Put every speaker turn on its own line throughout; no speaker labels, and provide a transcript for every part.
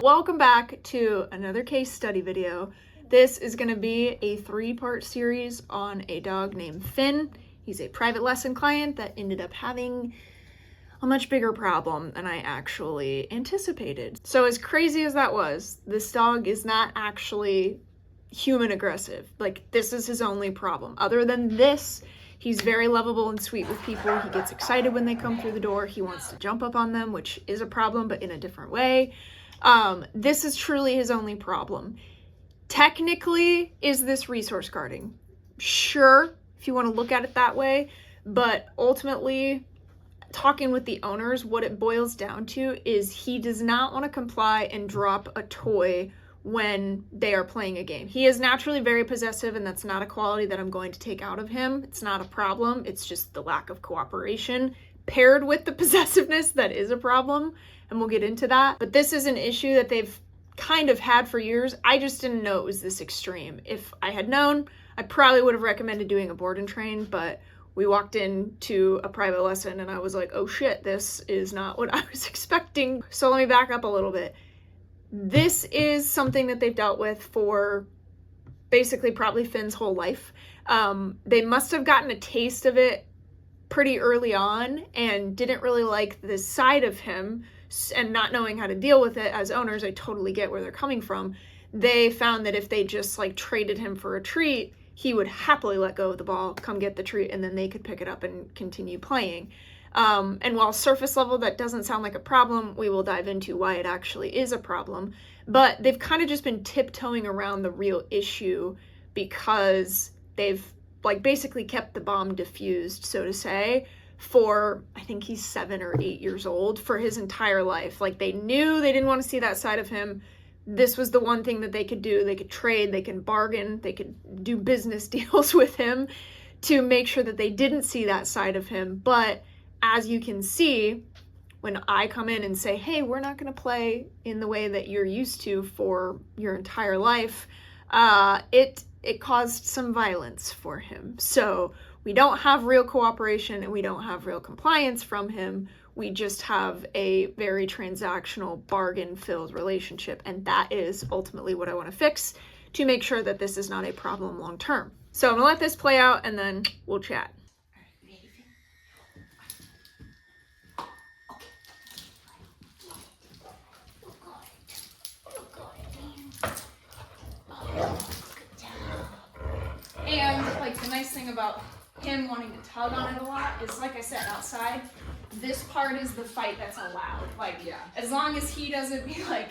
Welcome back to another case study video. This is going to be a 3-part series on a dog named Finn. He's a private lesson client that ended up having a much bigger problem than I actually anticipated. So as crazy as that was, this dog is not actually human aggressive. Like, this is his only problem. Other than this, he's very lovable and sweet with people. He gets excited when they come through the door. He wants to jump up on them, which is a problem, but in a different way. This is truly his only problem. Technically, is this resource guarding? Sure, if you want to look at it that way, but ultimately, talking with the owners, what it boils down to is he does not want to comply and drop a toy when they are playing a game. He is naturally very possessive, and that's not a quality that I'm going to take out of him. It's not a problem. It's just the lack of cooperation paired with the possessiveness that is a problem, and we'll get into that. But this is an issue that they've kind of had for years. I just didn't know it was this extreme. If I had known, I probably would have recommended doing a board and train, but we walked into a private lesson and I was like, oh shit, this is not what I was expecting. So let me back up a little bit. This is something that they've dealt with for basically probably Finn's whole life. They must have gotten a taste of it pretty early on and didn't really like this side of him, and not knowing how to deal with it as owners, I totally get where they're coming from. They found that if they just like traded him for a treat, he would happily let go of the ball, come get the treat, and then they could pick it up and continue playing. And while surface level, that doesn't sound like a problem, we will dive into why it actually is a problem. But they've kind of just been tiptoeing around the real issue because they've like basically kept the bomb diffused, so to say, for, I think he's 7 or 8 years old, for his entire life. Like, they knew they didn't want to see that side of him. This was the one thing that they could do. They could trade, they could bargain, they could do business deals with him to make sure that they didn't see that side of him. But as you can see, when I come in and say, hey, we're not going to play in the way that you're used to for your entire life, it caused some violence for him. So we don't have real cooperation and we don't have real compliance from him. We just have a very transactional, bargain-filled relationship. And that is ultimately what I want to fix to make sure that this is not a problem long term. So I'm going to let this play out and then we'll chat. And like the nice thing about him wanting to tug on it a lot is, like I said, outside, this part is the fight that's allowed. Like, yeah, as long as he doesn't be like,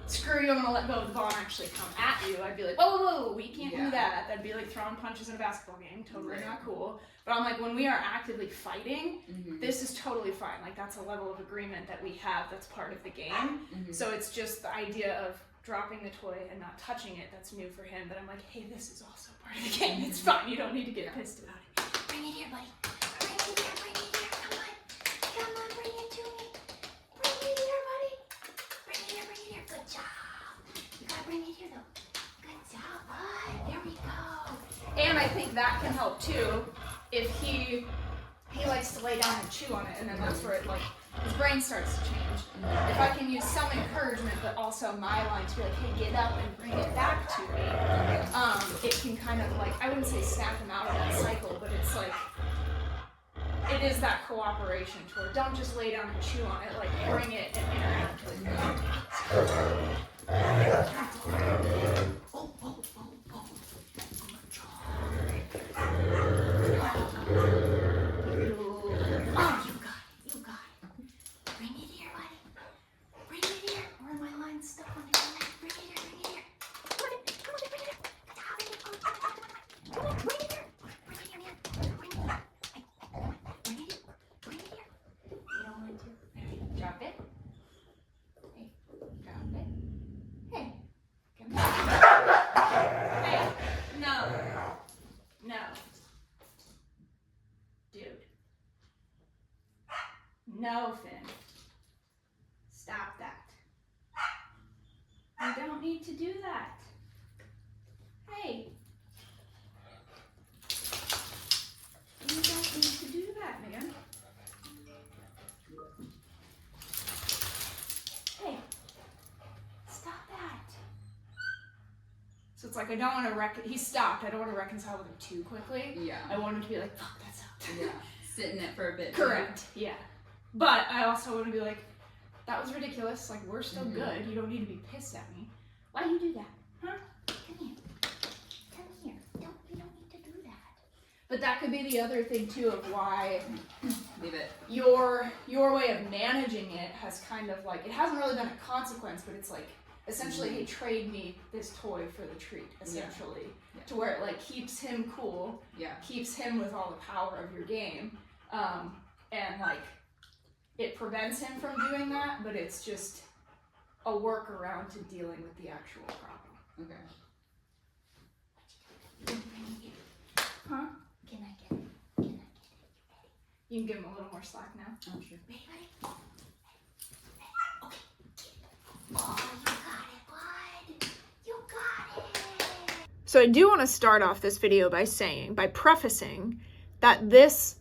screw you, I'm gonna let go of the ball and actually come at you, I'd be like, whoa, whoa, whoa, we can't do that. That'd be like throwing punches in a basketball game. Totally not cool. But I'm like, when we are actively fighting, this is totally fine. Like, that's a level of agreement that we have that's part of the game. So it's just the idea of dropping the toy and not touching it that's new for him. But I'm like, hey, this is also part of the game. It's fine. You don't need to get pissed about it.
Bring it here, buddy. Bring it here, bring it here. Come on. Come on, bring it to me. Bring it here, buddy. Bring it here, bring it here. Good job. You gotta bring it here, though. Good job, bud. There we go.
And I think that can help too if he likes to lay down and chew on it, and then that's where it like his brain starts to change. If I can use some encouragement, but also my line to be like, hey, get up and bring it back to me, it can kind of like, I wouldn't say snap him out of that cycle, but it's like, it is that cooperation toward, don't just lay down and chew on it, like bring it and interact with it. No, Finn. Stop that. You don't need to do that. Hey. You don't need to do that, man. Hey. like I don't want to he stopped. I don't want to reconcile with him too quickly.
Yeah.
I want him to be like, fuck, that's out.
Yeah. Sit in it for a bit.
Correct. Yeah. But I also want to be like, that was ridiculous. Like, we're still good. You don't need to be pissed at me. Why do you do that? Huh?
Come here. Come here. You don't need to do that.
But that could be the other thing too of why
Leave it.
your way of managing it has kind of like, it hasn't really been a consequence, but it's like essentially, hey, trade me this toy for the treat, essentially.
Yeah.
To where it like keeps him cool, keeps him with all the power of your game, and like it prevents him from doing that, but it's just a workaround to dealing with the actual problem.
Okay.
Huh?
Can I get it? Can I get it?
You can give him a little more slack now.
I'm sure.
Ready? Okay. Oh, you got it, bud. You got it.
So I do want to start off this video by prefacing that this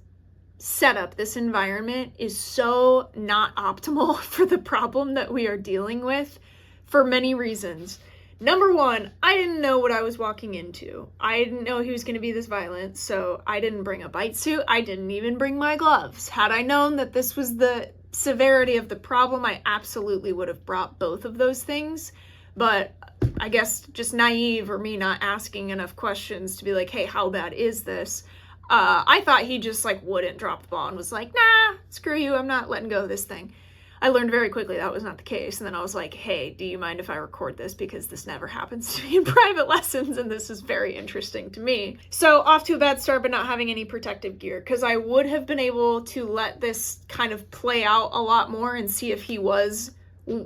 setup, this environment is so not optimal for the problem that we are dealing with for many reasons. Number one, I didn't know what I was walking into. I didn't know he was going to be this violent, so I didn't bring a bite suit. I didn't even bring my gloves. Had I known that this was the severity of the problem, I absolutely would have brought both of those things. But I guess just naive, or me not asking enough questions to be like, hey, how bad is this? I thought he just like wouldn't drop the ball and was like, nah, screw you, I'm not letting go of this thing. I learned very quickly that was not the case. And then I was like, hey, do you mind if I record this? Because this never happens to me in private lessons, and this is very interesting to me. So off to a bad start, but not having any protective gear, because I would have been able to let this kind of play out a lot more and see if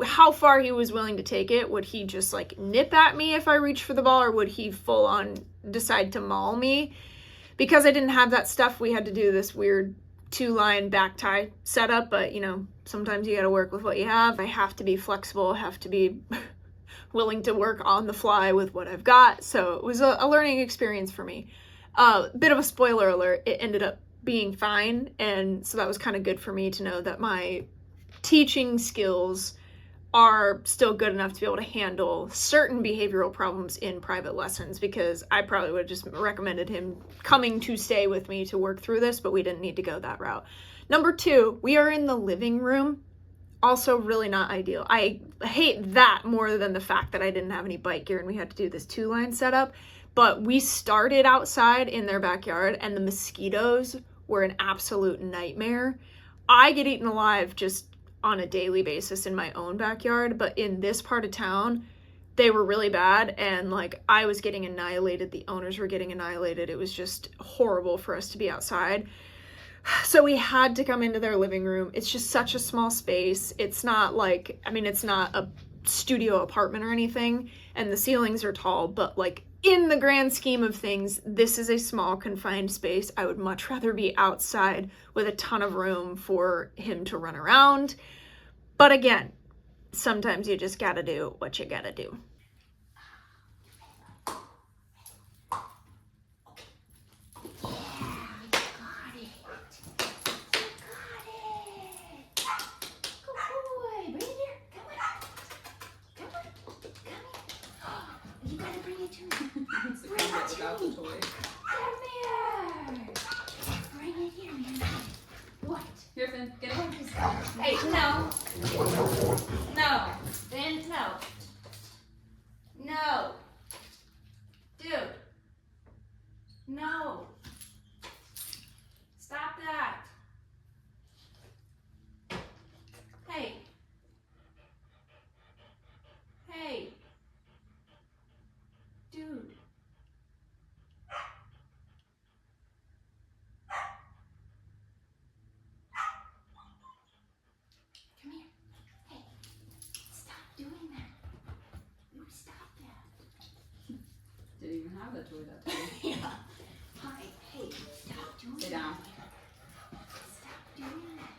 how far he was willing to take it. Would he just like nip at me if I reached for the ball, or would he full on decide to maul me? Because I didn't have that stuff, we had to do this weird 2-line back tie setup, but you know, sometimes you gotta work with what you have. I have to be flexible, have to be willing to work on the fly with what I've got. So it was a learning experience for me. Bit of a spoiler alert, it ended up being fine, and so that was kind of good for me to know that my teaching skills are still good enough to be able to handle certain behavioral problems in private lessons, because I probably would have just recommended him coming to stay with me to work through this, but we didn't need to go that route. Number two, we are in the living room. Also really not ideal. I hate that more than the fact that I didn't have any bite gear and we had to do this 2-line setup. But we started outside in their backyard, and the mosquitoes were an absolute nightmare. I get eaten alive just on a daily basis in my own backyard, but in this part of town, they were really bad, and like I was getting annihilated, the owners were getting annihilated. It was just horrible for us to be outside. So we had to come into their living room. It's just such a small space. It's not like, I mean, it's not a studio apartment or anything, and the ceilings are tall, but like in the grand scheme of things, this is a small confined space. I would much rather be outside with a ton of room for him to run around. But again, sometimes you just gotta do what you gotta do.
Without the toy.
Bring it here, man. What?
Here, Finn, get it.
Hey, no. No. Finn, no. No. Dude. No. Stop that. Hey. Hey. Dude.
Come here. Hey. Stop doing that. You stop that.
Didn't even have that toy that time.
Yeah. Hi. Hey. Stop doing
Sit
that.
down.
Stop doing that.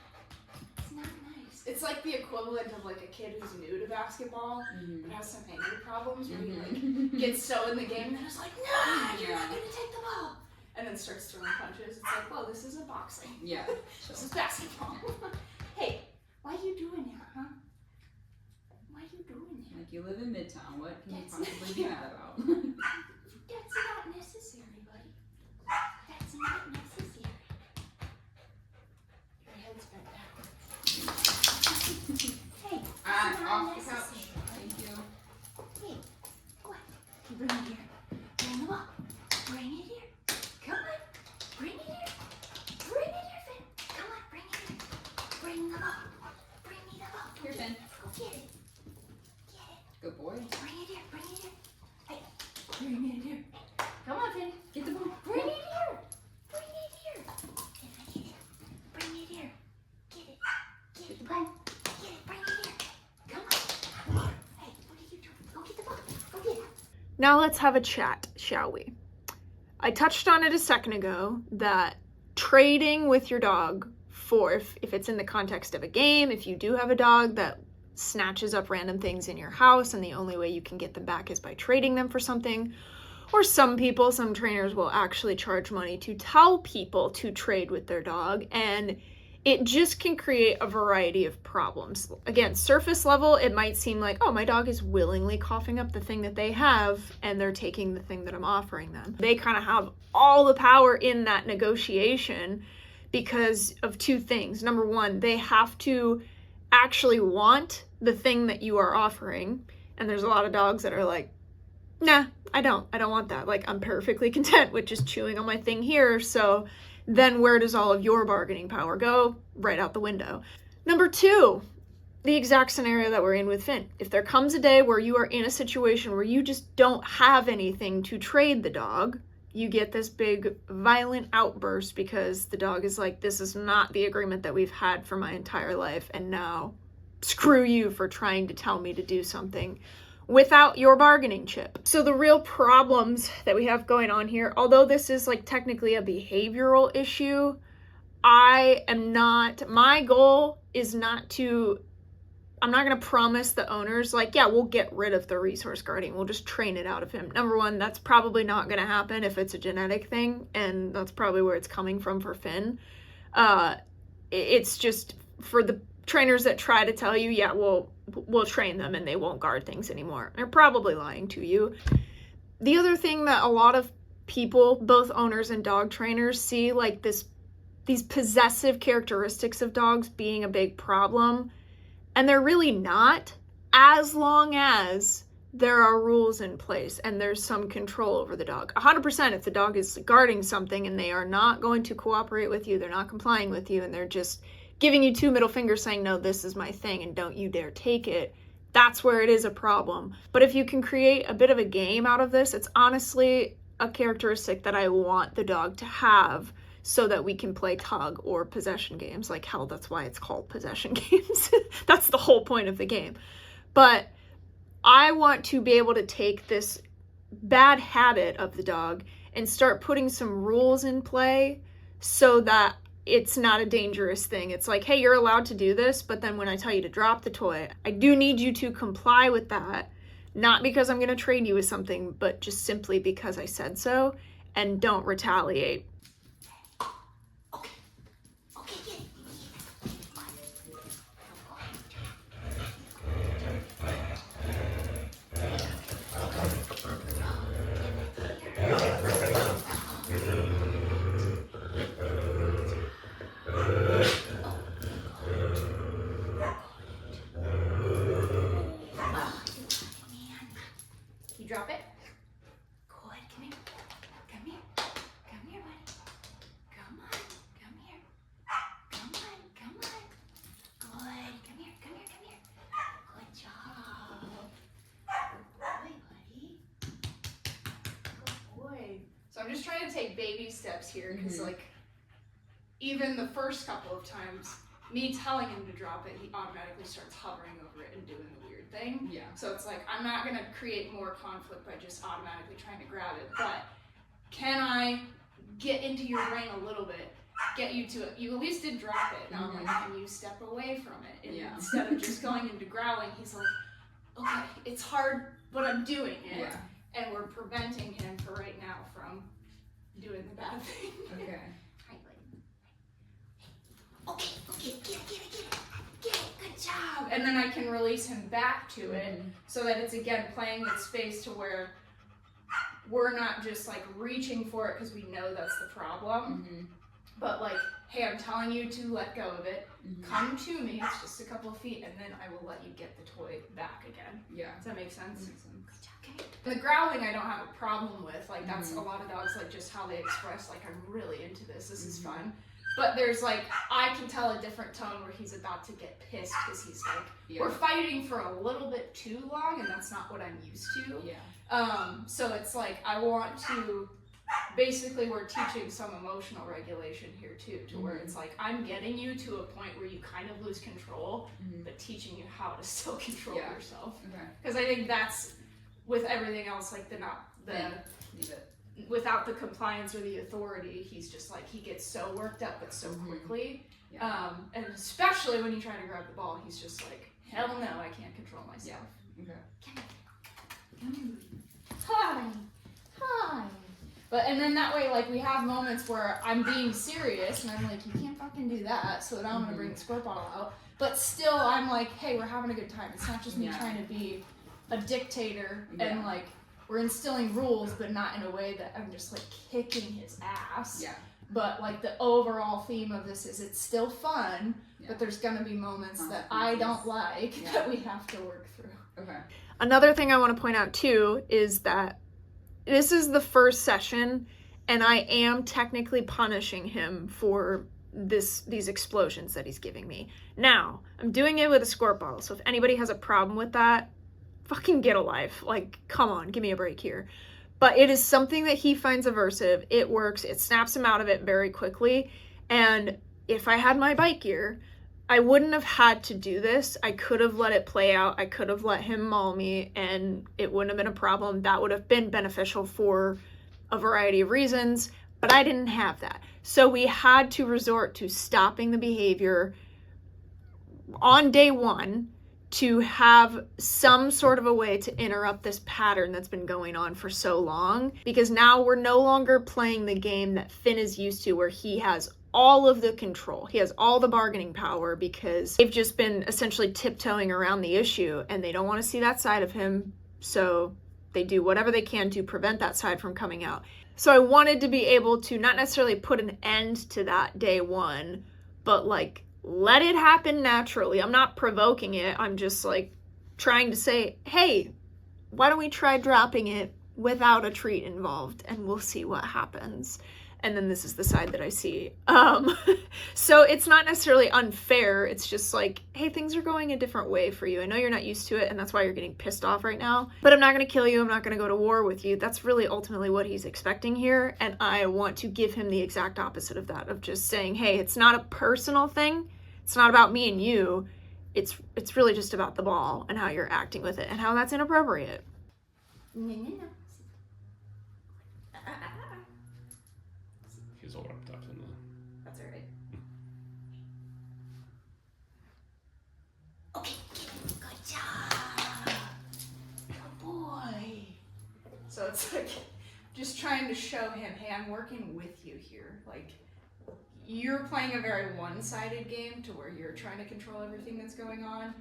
It's not nice.
It's like the equivalent of like a kid who's new to basketball but has some anger problems where he like gets so in the game and then it's like, no, you're not gonna take the ball, and then starts throwing punches. It's like, well, this isn't boxing.
Yeah.
This is basketball. Hey, why you doing that, huh? Why you doing that?
Like You live in Midtown. What can you
That's
possibly be mad about?
That's not necessary, buddy. That's not necessary. Your head's bent backwards. Hey, that's not
Off the couch.
necessary.
Thank you.
Hey, what? You bring it here. Bring the ball. Bring it here. Come on. Bring it here. Bring it here, Finn. Come on, bring it here. Bring the ball. Bring me the ball.
Here, Finn.
Go get it. Get it.
Good boy.
Bring it here. Bring it here. Hey, bring it here. Come on, Finn.
Get the ball.
Bring it here. Bring it here. Can I get it? Bring it here. Get it. Get the ball. Get it. Bring it here. Come on. Hey, what are you doing? Go get the ball. Go get it.
Now let's have a chat, shall we? I touched on it a second ago that trading with your dog for, if it's in the context of a game, if you do have a dog that snatches up random things in your house and the only way you can get them back is by trading them for something, or some trainers will actually charge money to tell people to trade with their dog, and it just can create a variety of problems. Again, surface level, it might seem like, oh, my dog is willingly coughing up the thing that they have and they're taking the thing that I'm offering them. They kind of have all the power in that negotiation because of two things. Number one, they have to actually want the thing that you are offering. And there's a lot of dogs that are like, nah, I don't want that. Like, I'm perfectly content with just chewing on my thing here. So then where does all of your bargaining power go? Right out the window. Number two, the exact scenario that we're in with Finn. If there comes a day where you are in a situation where you just don't have anything to trade the dog, you get this big violent outburst because the dog is like, this is not the agreement that we've had for my entire life, and now screw you for trying to tell me to do something without your bargaining chip. So the real problems that we have going on here, although this is like technically a behavioral issue, my goal is not to, I'm not going to promise the owners like, yeah, we'll get rid of the resource guarding. We'll just train it out of him. Number one, that's probably not going to happen if it's a genetic thing. And that's probably where it's coming from for Finn. It's just for the trainers that try to tell you, yeah, we'll train them and they won't guard things anymore. They're probably lying to you. The other thing that a lot of people, both owners and dog trainers, see like these possessive characteristics of dogs being a big problem, and they're really not, as long as there are rules in place and there's some control over the dog. 100% if the dog is guarding something and they are not going to cooperate with you, they're not complying with you, and they're just giving you two middle fingers saying, no, this is my thing and don't you dare take it, that's where it is a problem. But if you can create a bit of a game out of this, it's honestly a characteristic that I want the dog to have so that we can play tug or possession games. Like, hell, that's why it's called possession games. That's the whole point of the game. But I want to be able to take this bad habit of the dog and start putting some rules in play so that it's not a dangerous thing. It's like, hey, you're allowed to do this, but then when I tell you to drop the toy, I do need you to comply with that. Not because I'm going to trade you with something, but just simply because I said so, and don't retaliate.
You drop it. Good. Come here. Come here. Come here, buddy. Come on. Come here. Come on. Come on. Good. Come here. Come here. Come here. Good job. Good boy, buddy. Good boy.
So I'm just trying to take baby steps here because like even the first couple of times, me telling him to drop it, he automatically starts hovering over it and doing the weird thing.
Yeah.
So it's like, I'm not going to create more conflict by just automatically trying to grab it, but can I get into your brain a little bit, get you to it? You at least did drop it. Now I'm like, can you step away from it? And instead of just going into growling, he's like, okay, it's hard, but I'm doing it.
Yeah.
And we're preventing him for right now from doing the bad thing.
Okay.
Hi, buddy. Okay, get it. Good job.
and then I can release him back to it so that it's again playing with space to where we're not just like reaching for it because we know that's the problem, but like, hey, I'm telling you to let go of it. Come to me. It's just a couple of feet, and then I will let you get the toy back again.
Yeah.
Does that make sense?
That makes sense.
Okay. The growling I don't have a problem with. Like that's a lot of dogs like just how they express like I'm really into this. This is fun. But there's like I can tell a different tone where he's about to get pissed because he's like we're fighting for a little bit too long, and that's not what I'm used to.
Yeah.
So it's like I want to. Basically, we're teaching some emotional regulation here too, to where it's like I'm getting you to a point where you kind of lose control, but teaching you how to still control yourself. Because I think that's with everything else, like without the compliance or the authority, he's just like he gets so worked up, but so quickly. And especially when you try to grab the ball, he's just like, hell no, I can't control myself. Hi, hi. But and then that way, like we have moments where I'm being serious and I'm like, you can't fucking do that. So now I'm gonna bring the squirt bottle out. But still, I'm like, hey, we're having a good time. It's not just me trying to be a dictator and like we're instilling rules, but not in a way that I'm just like kicking his ass.
Yeah.
But like the overall theme of this is it's still fun, but there's gonna be moments that I don't like that we have to work through.
Okay.
Another thing I want to point out too is that this is the first session, and I am technically punishing him for these explosions that he's giving me. Now, I'm doing it with a squirt bottle, so if anybody has a problem with that, fucking get a life. Like, come on, give me a break here. But it is something that he finds aversive. It works. It snaps him out of it very quickly. And if I had my bike gear, I wouldn't have had to do this. I could have let it play out. I could have let him maul me and it wouldn't have been a problem. That would have been beneficial for a variety of reasons, but I didn't have that. So we had to resort to stopping the behavior on day one to have some sort of a way to interrupt this pattern that's been going on for so long, because now we're no longer playing the game that Finn is used to where he has all of the control. He has all the bargaining power because they've just been essentially tiptoeing around the issue and they don't want to see that side of him. So they do whatever they can to prevent that side from coming out. So I wanted to be able to not necessarily put an end to that day one, but like let it happen naturally. I'm not provoking it. I'm just like trying to say, hey, why don't we try dropping it without a treat involved and we'll see what happens. And then this is the side that I see. So it's not necessarily unfair. It's just like, hey, things are going a different way for you. I know you're not used to it, and that's why you're getting pissed off right now. But I'm not going to kill you. I'm not going to go to war with you. That's really ultimately what he's expecting here. And I want to give him the exact opposite of that, of just saying, hey, it's not a personal thing. It's not about me and you. It's really just about the ball and how you're acting with it and how that's inappropriate.
No.
He's all wrapped up in the...
That's all right.
Okay, good job. Good boy.
So it's like just trying to show him, hey, I'm working with you here. Like, you're playing a very one-sided game to where you're trying to control everything that's going on.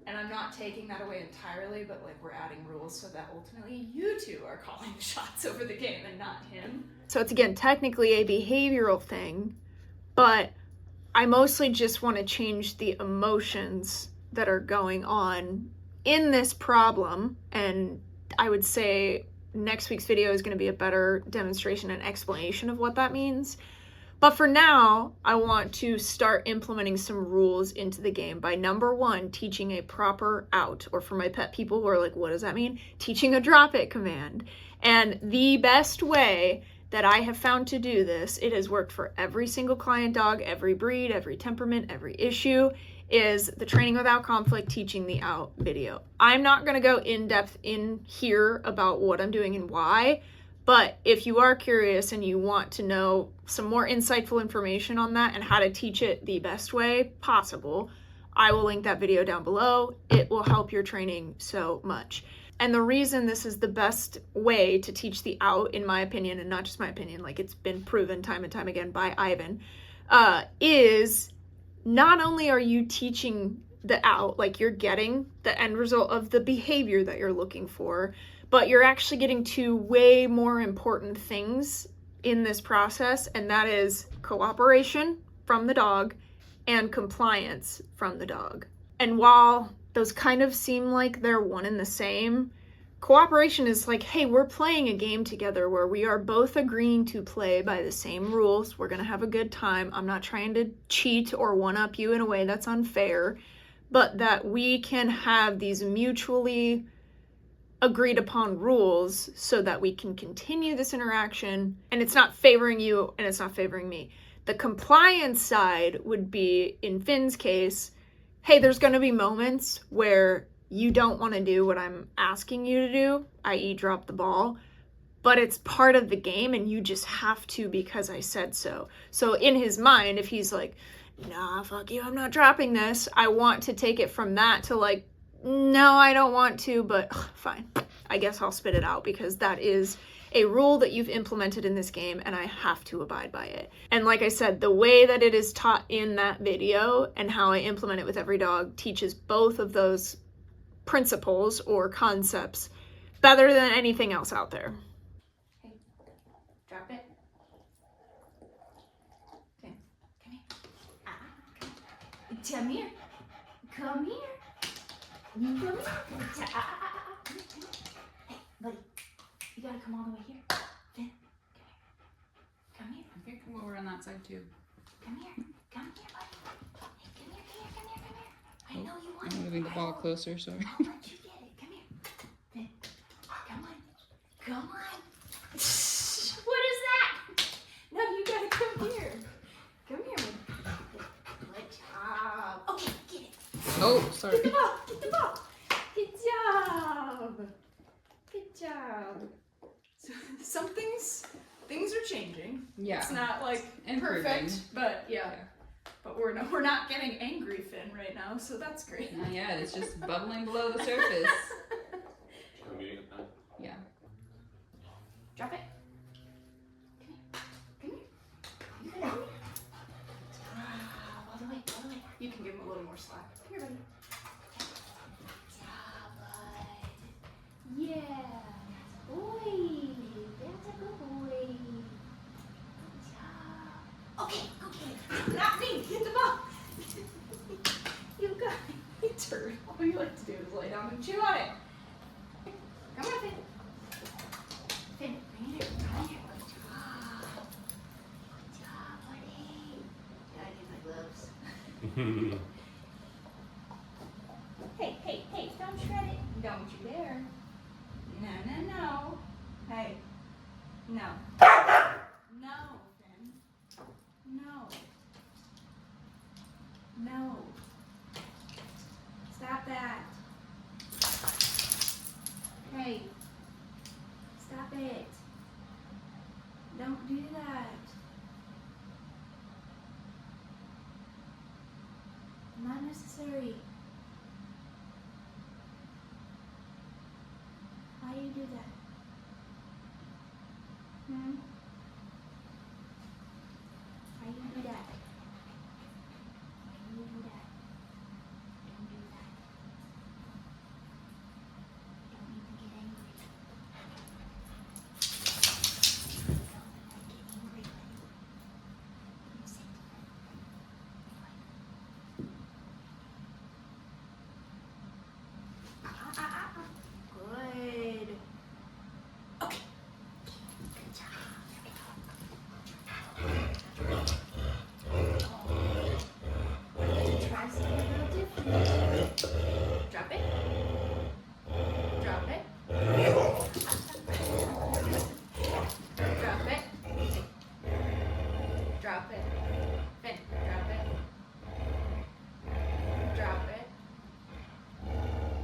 And I'm not taking that away entirely, but like we're adding rules so that ultimately you two are calling the shots over the game and not him. So it's again technically a behavioral thing, but I mostly just want to change the emotions that are going on in this problem. And I would say next week's video is going to be a better demonstration and explanation of what that means. But for now, I want to start implementing some rules into the game by number one, teaching a proper out, or for my pet people who are like, what does that mean? Teaching a drop it command. And the best way that I have found to do this, it has worked for every single client dog, every breed, every temperament, every issue, is the Training Without Conflict Teaching the Out video. I'm not going to go in depth in here about what I'm doing and why, but if you are curious and you want to know some more insightful information on that and how to teach it the best way possible, I will link that video down below. It will help your training so much. And the reason this is the best way to teach the out, in my opinion, and not just my opinion, like it's been proven time and time again by Ivan, is not only are you teaching like you're getting the end result of the behavior that you're looking for, but you're actually getting to way more important things in this process, and that is cooperation from the dog and compliance from the dog. And while those kind of seem like they're one and the same, cooperation is like, hey, we're playing a game together where we are both agreeing to play by the same rules. We're going to have a good time. I'm not trying to cheat or one-up you in a way that's unfair, but that we can have these mutually agreed upon rules so that we can continue this interaction, and it's not favoring you and it's not favoring me. The compliance side would be, in Finn's case, hey, there's going to be moments where you don't want to do what I'm asking you to do, i.e. drop the ball, but it's part of the game and you just have to because I said so. So in his mind, if he's like, nah, fuck you, I'm not dropping this, I want to take it from that to like, no, I don't want to, but fine. I guess I'll spit it out because that is a rule that you've implemented in this game and I have to abide by it. And like I said, the way that it is taught in that video and how I implement it with every dog teaches both of those principles or concepts better than anything else out there.
Hey, drop it. Okay, come here. Come here. Come here. You come here. Hey, buddy. You gotta come all the way here. Finn, come here.
I think come over on that side too.
Come here. Come here, buddy. Hey, come here. I know you want
I'm
it.
moving the ball closer, sorry.
I'll let you get it. Come here. Finn, come on. Come on. What is that? No, you gotta come here. Come here. Good job. Okay, get it.
Oh, sorry.
Get the ball. Get the ball. Good job. Good job.
So things are changing.
Yeah.
It's not like
Improving.
perfect, but yeah. But we're not getting angry Finn right now, so that's great.
Not yet. It's just bubbling below the surface. Yeah.
Drop it. Come here. You can do it. All the way.
You can give him a little more slack.
Come here, buddy. Good job, bud. Yeah. Boy. That's a good boy. Good job. Okay, go get it. Not me. Get the ball. You got it.
You turd. All you like to do is lay down and chew on it.
Come on, Finn. Finn, bring it here. Bring it here. Good job. Good job, buddy. Gotta get my gloves. Hey, don't shred it. Don't you dare. No. Hey. No. No, Finn. No. No. Stop that. Hey. Stop it. Don't do that. Not necessary. Why do you do that? Why do you do that? Why do you do that? Don't do that. Don't need to get angry. Don't get angry. You sit. Good. Okay. Good job. Try something a little different. Drop it. Drop it. Drop it. Drop it. Finn, drop it. Drop it.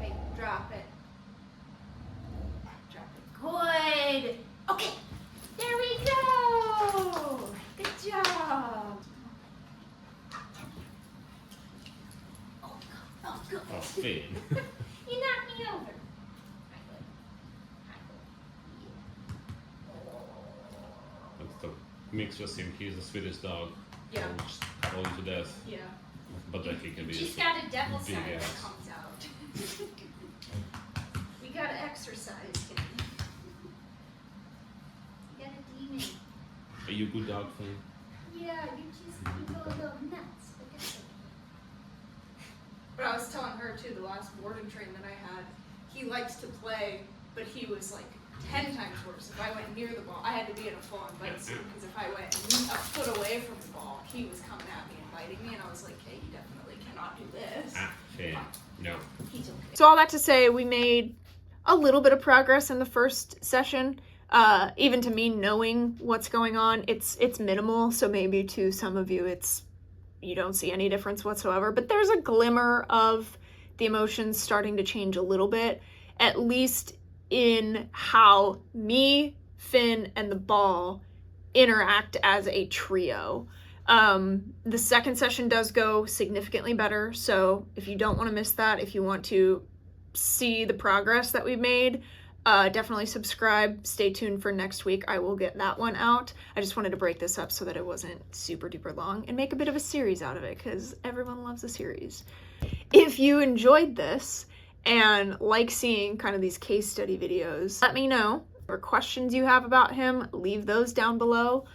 Hey, drop it. Drop it. Good. Okay. There we go. Good job. Oh, good.
Oh, Finn.
You knocked me over.
That's the mix just him. He's a Swedish dog.
Yeah.
Will just hold you to death.
Yeah.
But like it can be.
She's got a devil
big
side that
ass.
comes out. We gotta exercise him. You got a demon.
Are you a good dog fan?
Yeah, you go a little nuts, but that's okay.
But I was telling her too, the last board and train that I had, he likes to play, but he was like 10 times worse. If I went near the ball, I had to be in a full-on bite suit, because if I went a foot away from the ball, he was coming at me and biting me, and I was like, hey, you definitely cannot do this.
Fan. No.
He's okay. So all that to say, we made a little bit of progress in the first session. Even to me, knowing what's going on, it's minimal. So maybe to some of you, you don't see any difference whatsoever. But there's a glimmer of the emotions starting to change a little bit, at least in how me, Finn, and the ball interact as a trio. The second session does go significantly better, so if you don't want to miss that, if you want to see the progress that we've made, definitely subscribe. Stay tuned for next week. I will get that one out. I just wanted to break this up so that it wasn't super duper long and make a bit of a series out of it, because everyone loves a series. If you enjoyed this and like seeing kind of these case study videos, let me know. Or questions you have about him, leave those down below.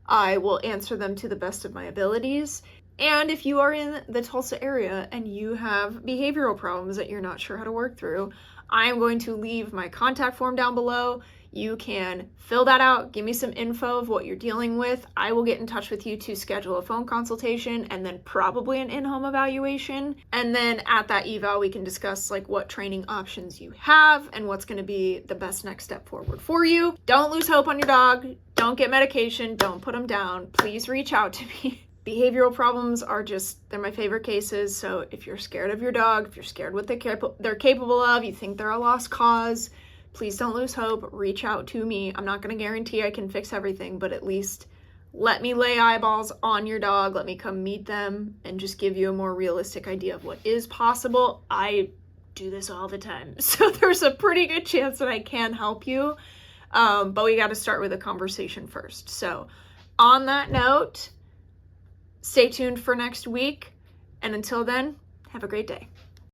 I will answer them to the best of my abilities. And if you are in the Tulsa area and you have behavioral problems that you're not sure how to work through, I am going to leave my contact form down below. You can fill that out, give me some info of what you're dealing with. I will get in touch with you to schedule a phone consultation and then probably an in-home evaluation. And then at that eval, we can discuss like what training options you have and what's going to be the best next step forward for you. Don't lose hope on your dog. Don't get medication. Don't put them down. Please reach out to me. Behavioral problems are they're my favorite cases. So if you're scared of your dog, if you're scared what they're capable of, you think they're a lost cause, please don't lose hope. Reach out to me. I'm not going to guarantee I can fix everything, but at least let me lay eyeballs on your dog. Let me come meet them and just give you a more realistic idea of what is possible. I do this all the time, so there's a pretty good chance that I can help you. But we got to start with a conversation first. So on that note, stay tuned for next week. And until then, have a great day.